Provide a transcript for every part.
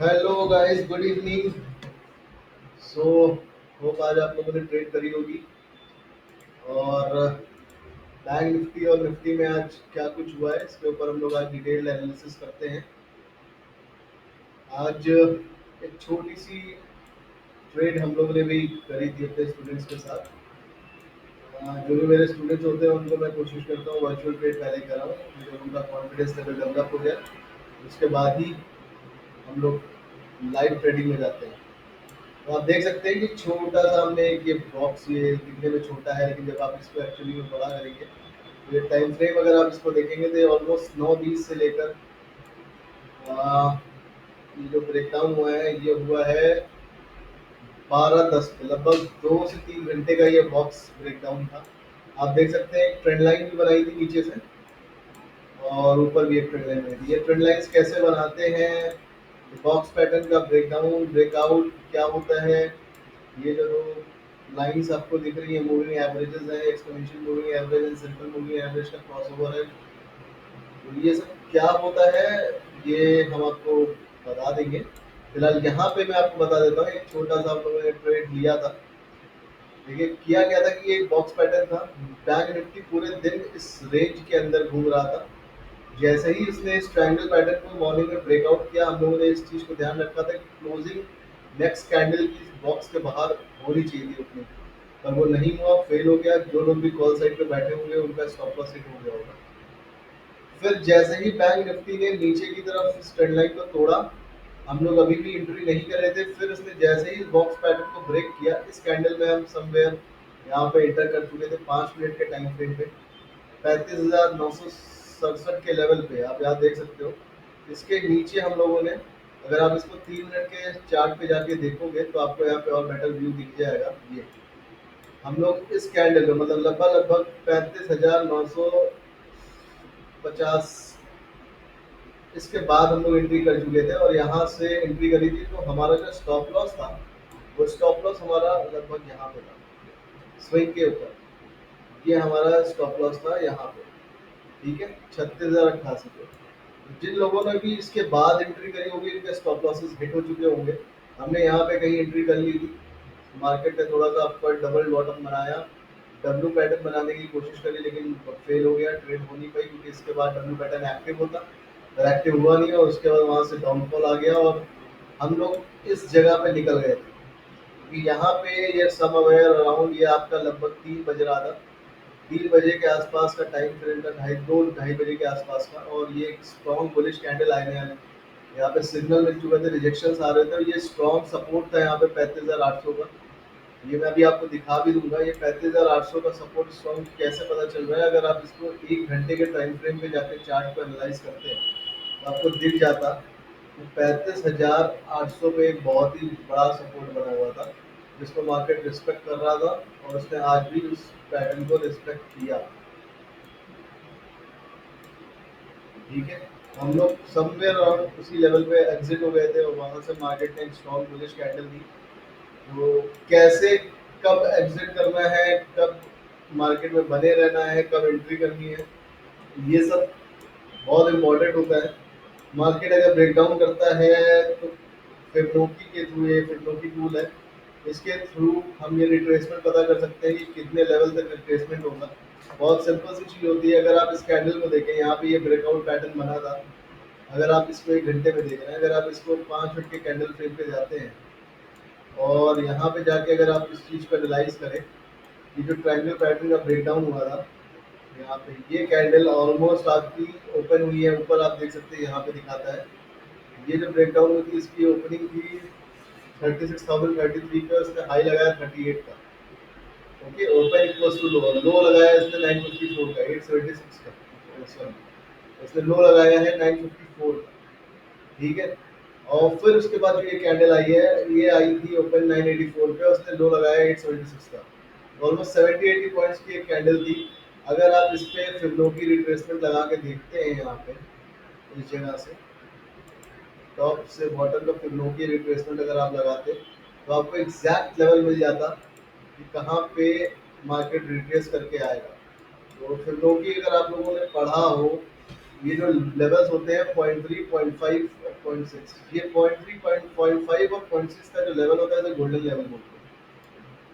Hello guys, good evening. So hope आज आप लोगों ने ट्रेड करी होगी। और बैंक निफ्टी और निफ्टी में आज क्या कुछ हुआ है इसके ऊपर हम लोग आज डिटेल्ड एनालिसिस करते हैं। आज एक छोटी सी ट्रेड हम लोगों ने भी करी थी अपने स्टूडेंट्स के साथ। जो भी मेरे स्टूडेंट्स होते हैं उनको मैं कोशिश करता हूँ वर्चुअल ट्रेड पहले कराऊँ, जब उनका कॉन्फिडेंस लेवल डेवलप हो जाए उसके बाद ही हम लोग लाइव ट्रेडिंग में जाते हैं। तो आप देख सकते हैं कि छोटा सा हमने एक ये बॉक्स, ये दिखने में छोटा है लेकिन जब आप इसको एक्चुअली में बड़ा करेंगे तो ये टाइम फ्रेम अगर आप इसको देखेंगे तो ऑलमोस्ट 9:20 से लेकर आ, ये जो ब्रेक डाउन हुआ है ये हुआ है 12:10 पे। लगभग 2 से 3 घंटे का ये बॉक्स ब्रेक डाउन था। आप देख सकते हैं एक ट्रेंड लाइन भी बनाई थी नीचे से और ऊपर भी एक ट्रेंड लाइन बनाई थी। ये ट्रेंड लाइंस कैसे बनाते हैं, बॉक्स पैटर्न का ब्रेकडाउन ब्रेकआउट क्या होता है, ये जो दो लाइंस आपको दिख रही है मूविंग एवरेजेस है, exponential moving average and simple moving average का क्रॉसओवर है। तो ये सब क्या होता है ये हम आपको बता देंगे। फिलहाल यहाँ पे मैं आपको बता देता हूँ, एक छोटा सा आप लोगों ने ट्रेड लिया था। देखिए किया क्या था कि एक बॉक्स पैटर्न था। बैंक निफ्टी पूरे दिन इस रेंज के अंदर घूम रहा था। जैसे ही इसने इस ट्रायंगल पैटर्न को मॉर्निंग में ब्रेकआउट किया, हम लोगों ने इस चीज़ को ध्यान रखा था कि क्लोजिंग नेक्स्ट कैंडल की बॉक्स के बाहर होनी चाहिए थी उतनी, पर वो नहीं हुआ, फेल हो गया। जो लोग भी कॉल साइड पे बैठे होंगे उनका स्टॉप लॉस हिट हो गया होगा। फिर जैसे ही बैंक निफ्टी ने नीचे की तरफ इस ट्रेंड लाइन को तोड़ा, हम लोग अभी भी एंट्री नहीं कर रहे थे। फिर उसने जैसे ही इस बॉक्स पैटर्न को ब्रेक किया, इस कैंडल में हम समवेयर यहाँ पे एंटर कर चुके थे 5 मिनट के टाइम फ्रेम पे 35,967 के लेवल पे। आप यहाँ देख सकते हो इसके नीचे हम लोगों ने, अगर आप इसको 3 मिनट के चार्ट पे जाके देखोगे तो आपको यहाँ पे और बेटर व्यू दिख जाएगा। ये हम लोग इस कैंडल में मतलब लगभग लगभग 35,950 इसके बाद हम लोग एंट्री कर चुके थे और यहाँ से एंट्री करी थी। तो हमारा जो स्टॉप लॉस था वो स्टॉप लॉस हमारा लगभग यहाँ पे था, स्विंग के ऊपर। ये हमारा स्टॉप लॉस था यहाँ पे, ठीक है, 36,088 पे। जिन लोगों ने भी इसके बाद एंट्री करी होगी इनके स्टॉप लॉसेस हिट हो चुके होंगे। हमने यहाँ पे कहीं एंट्री कर ली थी, मार्केट ने थोड़ा सा अपर डबल बॉटम बनाया, डब्ल्यू पैटर्न बनाने की कोशिश करी लेकिन फेल हो गया, ट्रेड हो नहीं पाई क्योंकि इसके बाद डब्ल्यू पैटर्न एक्टिव होता, पर एक्टिव हुआ नहीं और उसके बाद वहाँ से डाउनफॉल आ गया और हम लोग इस जगह पे निकल गए थे। क्योंकि यहाँ पे ये सम अवेयर अराउंड ये आपका लगभग 3 बज रहा था, 3 बजे के आसपास का टाइम फ्रेम था, 2-2:30 बजे के आसपास का। और ये एक स्ट्रॉन्ग बुलिश कैंडल आने वाले, यहाँ पे सिग्नल मिल चुके थे, रिजेक्शन आ रहे थे। और ये स्ट्रॉन्ग सपोर्ट था यहाँ पे 35,800 का। ये मैं अभी आपको दिखा भी दूंगा। ये 35,800 का सपोर्ट स्ट्रॉन्ग कैसे पता चल रहा है, अगर आप इसको 1 घंटे के टाइम फ्रेम पे जाके चार्ट को एनालाइज करते हैं तो आपको दिख जाता। 35,800 पे एक बहुत ही बड़ा सपोर्ट बना हुआ था जिसको मार्केट रिस्पेक्ट कर रहा था और उसने आज भी उस पैटर्न को रिस्पेक्ट किया, ठीक है। हम लोग समवेयर अराउंड उसी लेवल पे एग्जिट हो गए थे और वहां से मार्केट ने एक स्ट्रॉन्ग बुलिश कैंडल दी। तो कैसे, कब एग्जिट करना है, कब मार्केट में बने रहना है, कब एंट्री करनी है, ये सब बहुत इम्पोर्टेंट होता है। मार्केट अगर ब्रेकडाउन करता है तो फिबोनाची के थ्रू, ये फिबोनाची टूल है, इसके थ्रू हम ये रिट्रेसमेंट पता कर सकते हैं कि कितने लेवल तक रिट्रेसमेंट होगा। बहुत सिंपल सी चीज़ होती है। अगर आप इस कैंडल को देखें, यहाँ पे ये ब्रेकआउट पैटर्न बना था। अगर आप इसको 1 घंटे में देख रहे हैं, अगर आप इसको 5 मिनट के कैंडल फ्रेम पे जाते हैं और यहाँ पे जाके अगर आप इस चीज़ को एनालाइज करें, ये जो ट्रायंगल पैटर्न का ब्रेकडाउन हुआ था, यहाँ पे ये कैंडल ऑलमोस्ट आपकी ओपन हुई है, ऊपर आप देख सकते हैं यहाँ पे दिखाता है। ये जो ब्रेकडाउन हुई थी इसकी ओपनिंग थी 36,033 पे, उसने हाई लगाया 38 का, okay. Open equals to low, लो लगाया इसने 954 का, 876 का, सॉरी इसने लो लगाया है 954 का, ठीक है। और फिर उसके बाद जो ये कैंडल आई है ये आई थी ओपन 984 पे, उसने लो लगाया 876 का। ऑलमोस्ट 70-80 पॉइंट्स की एक कैंडल थी। अगर आप इस पे फिबोनाची रिट्रेसमेंट लगा के देखते हैं, यहाँ पे इस जगह से टॉप से बॉटम का फिबोनाची रिट्रेसमेंट अगर आप लगाते तो आपको एग्जैक्ट लेवल मिल जाता कि कहाँ पे मार्केट रिट्रेस करके आएगा। तो फिबोनाची अगर आप लोगों ने पढ़ा हो, ये जो लेवल्स होते हैं 0.3, 0.5, 0.6, ये 0.3 0.5 और 0.6 का जो लेवल होता है तो गोल्डन लेवल बोलते हैं।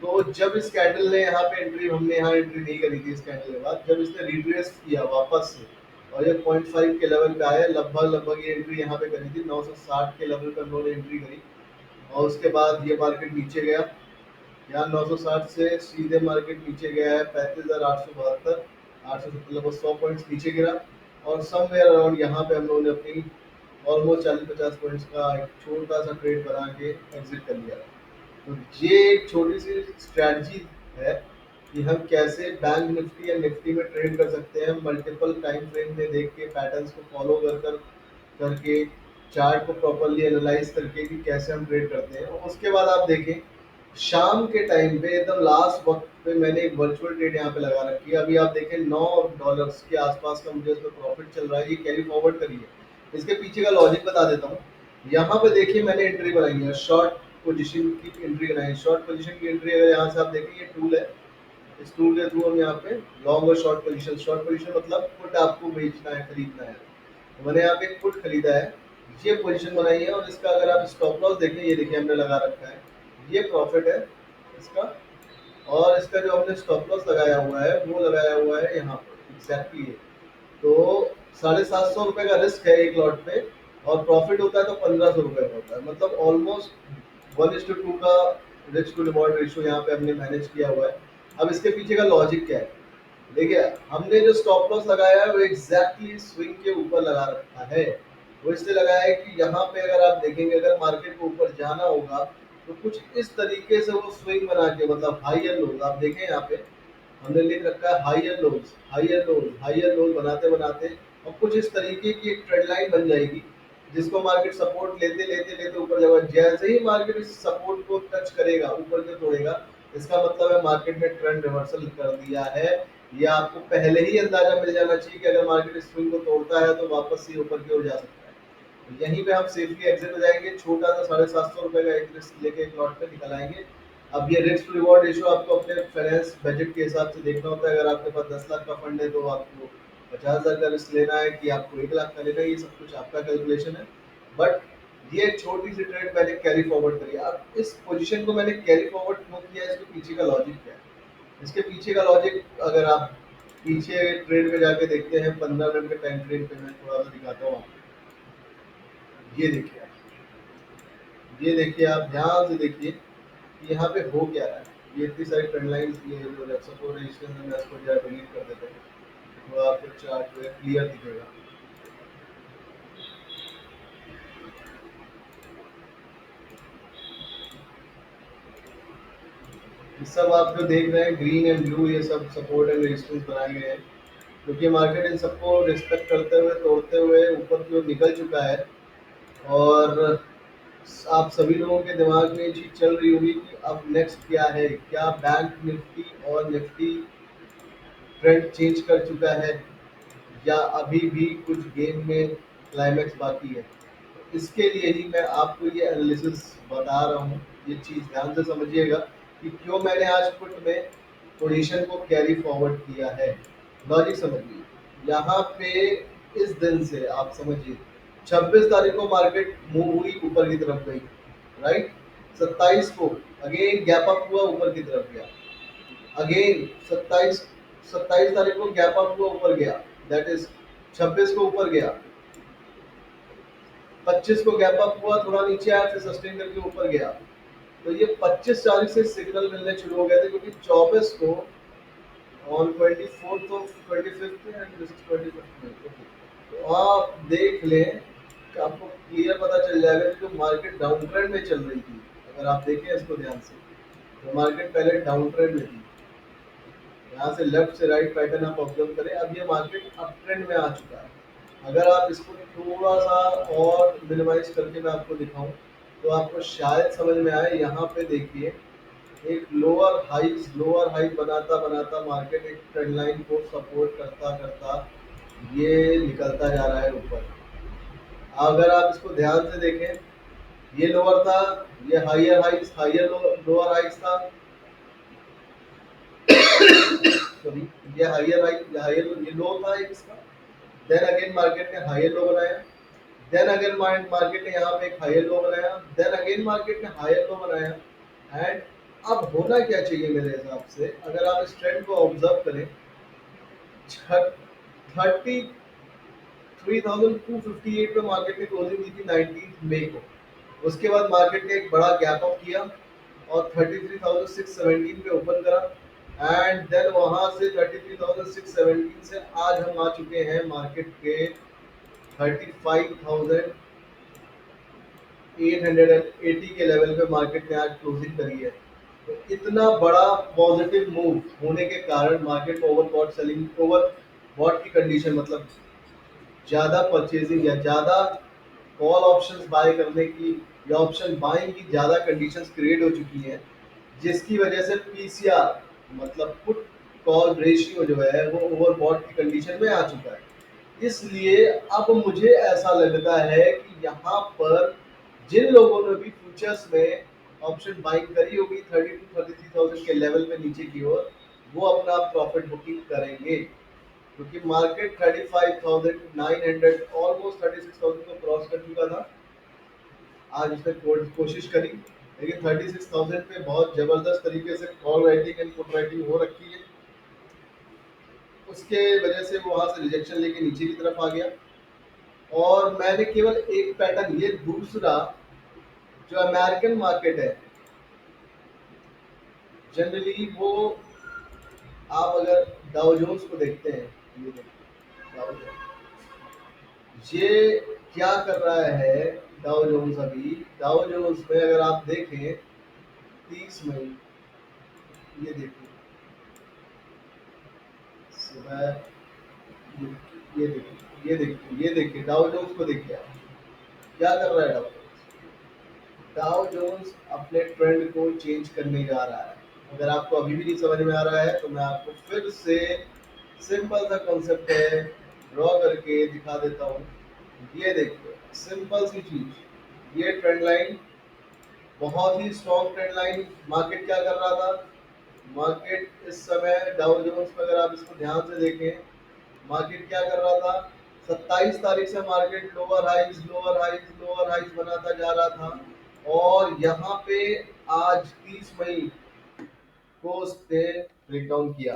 तो जब इस कैंडल ने यहाँ पे एंट्री, हमने यहाँ एंट्री नहीं करी थी इस कैंडल के बाद, जब इसने रिट्रेस किया वापस से और ये 0.5 के लेवल पे आया, लगभग लगभग ये एंट्री यहाँ पे करी थी 960 के लेवल पे हम लोगों ने एंट्री करी। और उसके बाद ये मार्केट नीचे गया, यहाँ 960 से सीधे मार्केट नीचे गया है 35,872, 870, लगभग 100 पॉइंट्स नीचे गिरा। और समवेयर अराउंड यहाँ पे हम लोगों ने अपनी ऑलमोस्ट 40-50 पॉइंट्स का एक छोटा सा ट्रेड बना के एग्जिट कर लिया। तो ये एक छोटी सी स्ट्रैटेजी है कि हम कैसे बैंक निफ्टी या निफ्टी में ट्रेड कर सकते हैं, मल्टीपल टाइम फ्रेम में देख के पैटर्न्स को फॉलो कर करके चार्ट को प्रॉपरली एनालाइज करके कि कैसे हम ट्रेड करते हैं। और उसके बाद आप देखें शाम के टाइम पे एकदम लास्ट वक्त पे मैंने एक वर्चुअल ट्रेड यहाँ पे लगा रखी है। अभी आप देखें $9 के आसपास का मुझे इसमें प्रॉफिट चल रहा है, ये कैरी फॉरवर्ड करी है। इसके पीछे का लॉजिक बता देता हूँ। यहाँ पे देखिए मैंने एंट्री बनाई है, शॉर्ट पोजीशन की एंट्री बनाई है। शॉर्ट पोजीशन की एंट्री अगर यहाँ से आप देखें, ये टूल है, इस टूल के थ्रू हम यहाँ पे लॉन्ग और शॉर्ट पोजीशन, शॉर्ट पोजीशन मतलब पुट आपको बेचना है, खरीदना है, तो मैंने यहाँ पे एक पुट खरीदा है, ये पोजीशन बनाई है। और इसका अगर आप स्टॉप लॉस देखें, ये देखिए हमने लगा रखा है, ये प्रॉफिट है इसका। और इसका जो हमने स्टॉप लॉस लगाया हुआ है वो लगाया हुआ है यहाँ पर एग्जैक्टली। तो 750 रुपये का रिस्क है एक लॉट पे, और प्रॉफिट होता है तो 1500 रुपये का होता है, मतलब ऑलमोस्ट 1:2 का रिस्क टू रिवॉर्ड रेशियो यहाँ पे हमने मैनेज किया हुआ है। अब इसके पीछे का लॉजिक क्या है, देखिए हमने जो स्टॉप लॉस लगाया है वो एग्जैक्टली स्विंग के ऊपर लगा रखा है। वो इसलिए लगाया है कि यहाँ पे अगर आप देखेंगे, अगर मार्केट को ऊपर जाना होगा तो कुछ इस तरीके से वो स्विंग बना के, मतलब हाई एंड लोज आप देखें यहाँ पे हमने लिख रखा है, high and lows, high and lows, high and lows बनाते बनाते और कुछ इस तरीके की एक ट्रेंड लाइन बन जाएगी, जिसको मार्केट सपोर्ट लेते लेते लेते ऊपर जाएगा। जैसे ही मार्केट इस सपोर्ट को टच करेगा, ऊपर से तोड़ेगा, इसका मतलब है मार्केट ने ट्रेंड रिवर्सल कर दिया है। ये आपको पहले ही अंदाजा मिल जाना चाहिए कि अगर मार्केट इस स्विंग को तोड़ता है तो वापस से ऊपर की ओर जा सकता है। तो यहीं पे हम सेफली एग्जिट हो जाएंगे, छोटा सा 750 रुपये का एक रिस्क लेके एक लॉट पे निकल आएंगे। अब ये रिस्क टू रिवॉर्ड रेशियो आपको अपने फाइनेंस बजट के हिसाब से देखना होता है। अगर आपके पास 10 लाख का फंड है तो आपको 50,000 का रिस्क लेना है कि आपको 1 लाख का लेना है, ये सब कुछ आपका कैलकुलेशन है। बट ये एक छोटी सी ट्रेड मैंने कैरी फॉरवर्ड करी। अब इस पोजीशन को मैंने कैरी फॉरवर्ड क्यों किया, इसके पीछे का लॉजिक क्या है? इसके पीछे का लॉजिक अगर आप पीछे ट्रेड में जाके देखते हैं 15 मिनट के टाइम फ्रेम पे, मैं थोड़ा सा दिखाता हूँ आपको। ये देखिए ये देखिए आप ध्यान से देखिए कि यहाँ पे हो क्या रहा है। ये इतनी सारी ट्रेंड लाइंस, ये जो सपोर्ट रेजिस्टेंस है, मैं इसको जो है डिलीट कर देता हूँ, तो आपको चार्ट जो है क्लियर दिखेगा। ये सब आप जो देख रहे हैं ग्रीन एंड ब्लू, ये सब सपोर्ट एंड रेजिस्टेंस बनाए गए हैं, क्योंकि मार्केट इन सबको रिस्पेक्ट करते हुए, तोड़ते हुए ऊपर की ओर निकल चुका है। और आप सभी लोगों के दिमाग में ये चीज़ चल रही होगी कि अब नेक्स्ट क्या है, क्या बैंक निफ्टी और निफ्टी ट्रेंड चेंज कर चुका है या अभी भी कुछ गेम में क्लाइमैक्स बाकी है। इसके लिए ही मैं आपको ये एनालिसिस बता रहा हूँ। ये चीज़ ध्यान से समझिएगा कि क्यों मैंने आज पुट में पोजीशन को कैरी फॉरवर्ड किया है। लॉजिक समझिए यहाँ पे, इस दिन से आप समझिए 26 तारीख को मार्केट मूव हुई, ऊपर की तरफ गई, राइट। 27 को अगेन गैप अप हुआ, ऊपर की तरफ गया, अगेन 27 तारीख को गैप अप हुआ, ऊपर गया, दैट इज 26 को ऊपर गया, 25 को गैप अप हुआ, थोड़ा नीचे आया, फिर सस्टेन करके ऊपर गया। तो ये 25 तारीख से सिग्नल मिलने शुरू हो गए थे, क्योंकि 24 को on 24th of 25th and this is 25th, तो आप देख लें कि आपको क्लियर पता चल जाएगा कि जो मार्केट डाउन ट्रेंड में चल रही थी, अगर आप देखें इसको ध्यान से, तो मार्केट पहले डाउन ट्रेंड में थी। यहाँ से लेफ्ट से राइट पैटर्न आप ऑब्जर्व करें, अब ये मार्केट अप ट्रेंड में आ चुका है। अगर आप इसको थोड़ा सा और मिनिमाइज करके मैं आपको दिखाऊं तो आपको शायद समझ में आए। यहाँ पे देखिए एक लोअर हाइज बनाता बनाता मार्केट एक ट्रेंड लाइन को सपोर्ट करता करता ये निकलता जा रहा है ऊपर। अगर आप इसको ध्यान से देखें, ये लोअर था, ये हायर लोअर हाइज था, सॉरी, ये हायर हाई, हायर ये लो था एक इसका। देन अगेन मार्केट ने हायर लो बनाया, देन अगेन मार्केट ने यहाँ पे एक हायर लो बनाया, देन अगेन मार्केट ने हायर लो बनाया। एंड अब होना क्या चाहिए मेरे हिसाब से, अगर आप इस ट्रेंड को ऑब्जर्व करें, 33,258 पे मार्केट ने क्लोजिंग दी थी 19 मई को। उसके बाद मार्केट ने एक बड़ा गैप अप किया और 33,617 पे ओपन करा। एंड देन वहां से 33,617 से आज हम आ चुके हैं मार्केट के 35,880 के लेवल पे मार्केट ने आज क्लोजिंग करी है। तो इतना बड़ा पॉजिटिव मूव होने के कारण मार्केट में ओवरबॉट सेलिंग, ओवरबॉट की कंडीशन, मतलब ज़्यादा परचेजिंग या ज़्यादा कॉल ऑप्शंस बाय करने की या ऑप्शन बाइंग की ज़्यादा कंडीशंस क्रिएट हो चुकी हैं, जिसकी वजह से पीसीआर मतलब पुट कॉल रेशियो जो है वो ओवरबॉट की कंडीशन में आ चुका है। इसलिए अब मुझे ऐसा लगता है कि यहाँ पर जिन लोगों ने भी फ्यूचर्स में ऑप्शन बाइंग करी होगी 32-33,000 के लेवल पे नीचे की ओर, वो अपना प्रॉफिट बुकिंग करेंगे, क्योंकि मार्केट 35,900 ऑलमोस्ट 36,000 को क्रॉस कर चुका था। आज उसने कोशिश करी, लेकिन 36,000 पे बहुत जबरदस्त तरीके से call writing and put writing हो रखी है। उसके वजह से वो वहां से रिजेक्शन लेके नीचे की तरफ आ गया। और मैंने केवल एक पैटर्न, ये दूसरा जो अमेरिकन मार्केट है, जनरली वो, आप अगर डाउ जोन्स को देखते हैं, ये देखिए डाउ जोन्स, ये क्या कर रहा है। डाउ जोन्स, अभी डाउ जोन्स में अगर आप देखें 30 मई, ये देखिए सुबह, ये ये देखिए ये देखिए ये देखिए डाउ जोन्स को देखिए आप, क्या कर रहा है डाउ जोन्स। डाउ जोन्स अपने ट्रेंड को चेंज करने जा रहा है। अगर आपको अभी भी नहीं समझ में आ रहा है तो मैं आपको फिर से सिंपल सा कॉन्सेप्ट है ड्रॉ करके दिखा देता हूँ। ये देखिए सिंपल सी चीज, ये ट्रेंड लाइन बहुत ही स्ट्रॉन्ग ट्रेंड लाइन। मार्केट क्या कर रहा था, मार्केट इस समय डाउ जोन्स में अगर आप इसको ध्यान से देखें, मार्केट क्या कर रहा था, 27 तारीख से market lower highs lower highs lower highs बनाता जा रहा था। और यहाँ पे आज 30 मई को उसने ब्रेकडाउन किया।